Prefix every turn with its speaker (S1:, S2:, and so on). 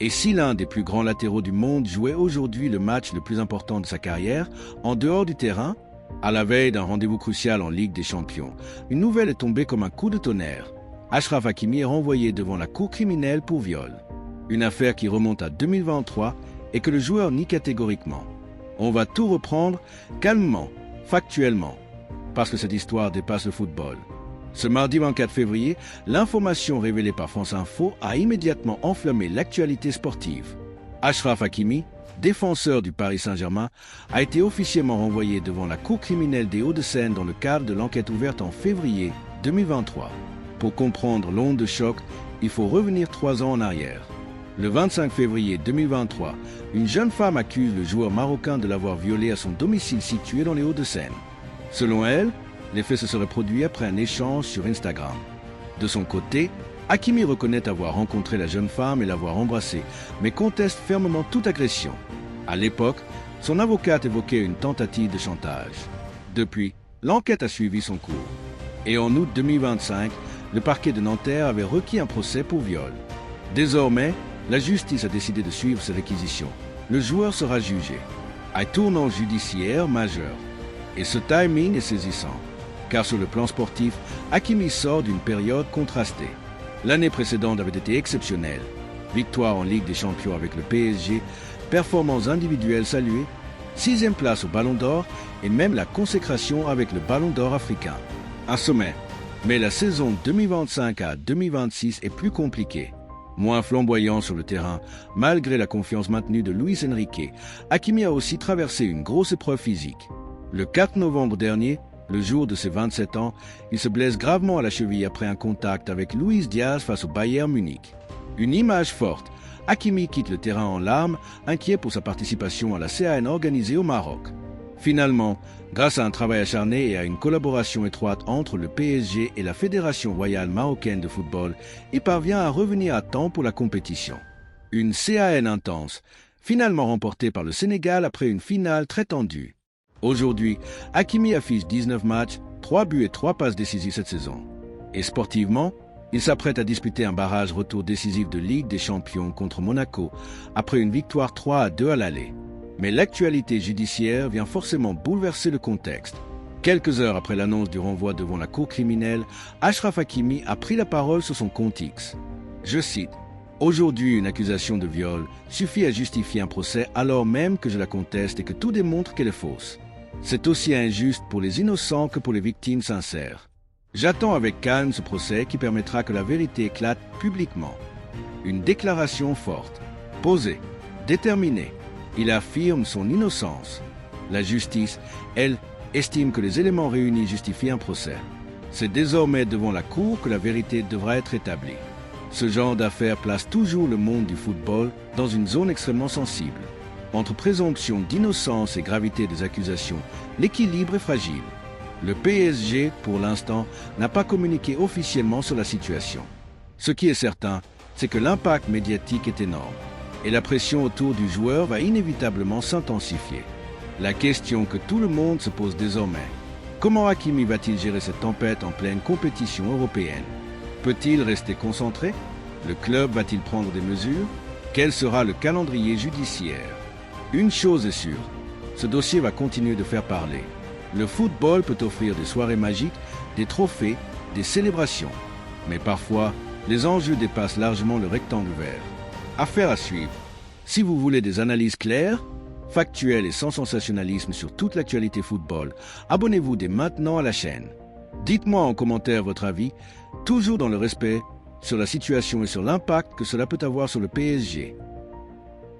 S1: Et si l'un des plus grands latéraux du monde jouait aujourd'hui le match le plus important de sa carrière, en dehors du terrain, à la veille d'un rendez-vous crucial en Ligue des Champions, une nouvelle est tombée comme un coup de tonnerre. Achraf Hakimi est renvoyé devant la cour criminelle pour viol. Une affaire qui remonte à 2023 et que le joueur nie catégoriquement. On va tout reprendre calmement, factuellement, parce que cette histoire dépasse le football. Ce mardi 24 février, l'information révélée par France Info a immédiatement enflammé l'actualité sportive. Achraf Hakimi, défenseur du Paris Saint-Germain, a été officiellement renvoyé devant la cour criminelle des Hauts-de-Seine dans le cadre de l'enquête ouverte en février 2023. Pour comprendre l'onde de choc, il faut revenir 3 ans en arrière. Le 25 février 2023, une jeune femme accuse le joueur marocain de l'avoir violée à son domicile situé dans les Hauts-de-Seine. Selon elle, les faits se seraient produits après un échange sur Instagram. De son côté, Hakimi reconnaît avoir rencontré la jeune femme et l'avoir embrassée, mais conteste fermement toute agression. À l'époque, son avocate évoquait une tentative de chantage. Depuis, l'enquête a suivi son cours. Et en août 2025, le parquet de Nanterre avait requis un procès pour viol. Désormais, la justice a décidé de suivre ces réquisitions. Le joueur sera jugé. Un tournant judiciaire majeur. Et ce timing est saisissant. Car sur le plan sportif, Hakimi sort d'une période contrastée. L'année précédente avait été exceptionnelle. Victoire en Ligue des Champions avec le PSG, performances individuelles saluées, 6e place au Ballon d'Or et même la consécration avec le Ballon d'Or africain. Un sommet. Mais la saison 2025 à 2026 est plus compliquée. Moins flamboyant sur le terrain, malgré la confiance maintenue de Luis Enrique, Hakimi a aussi traversé une grosse épreuve physique. Le 4 novembre dernier, le jour de ses 27 ans, il se blesse gravement à la cheville après un contact avec Luis Diaz face au Bayern Munich. Une image forte, Hakimi quitte le terrain en larmes, inquiet pour sa participation à la CAN organisée au Maroc. Finalement, grâce à un travail acharné et à une collaboration étroite entre le PSG et la Fédération royale marocaine de football, il parvient à revenir à temps pour la compétition. Une CAN intense, finalement remportée par le Sénégal après une finale très tendue. Aujourd'hui, Hakimi affiche 19 matchs, 3 buts et 3 passes décisives cette saison. Et sportivement, il s'apprête à disputer un barrage retour décisif de Ligue des Champions contre Monaco après une victoire 3-2 à l'aller. Mais l'actualité judiciaire vient forcément bouleverser le contexte. Quelques heures après l'annonce du renvoi devant la cour criminelle, Achraf Hakimi a pris la parole sur son compte X. Je cite: « Aujourd'hui, une accusation de viol suffit à justifier un procès alors même que je la conteste et que tout démontre qu'elle est fausse. C'est aussi injuste pour les innocents que pour les victimes sincères. J'attends avec calme ce procès qui permettra que la vérité éclate publiquement. » Une déclaration forte, posée, déterminée. Il affirme son innocence. La justice, elle, estime que les éléments réunis justifient un procès. C'est désormais devant la cour que la vérité devra être établie. Ce genre d'affaires place toujours le monde du football dans une zone extrêmement sensible. Entre présomption d'innocence et gravité des accusations, l'équilibre est fragile. Le PSG, pour l'instant, n'a pas communiqué officiellement sur la situation. Ce qui est certain, c'est que l'impact médiatique est énorme. Et la pression autour du joueur va inévitablement s'intensifier. La question que tout le monde se pose désormais: comment Hakimi va-t-il gérer cette tempête en pleine compétition européenne? Peut-il rester concentré? Le club va-t-il prendre des mesures? Quel sera le calendrier judiciaire? Une chose est sûre, ce dossier va continuer de faire parler. Le football peut offrir des soirées magiques, des trophées, des célébrations. Mais parfois, les enjeux dépassent largement le rectangle vert. Affaire à suivre. Si vous voulez des analyses claires, factuelles et sans sensationnalisme sur toute l'actualité football, abonnez-vous dès maintenant à la chaîne. Dites-moi en commentaire votre avis, toujours dans le respect, sur la situation et sur l'impact que cela peut avoir sur le PSG.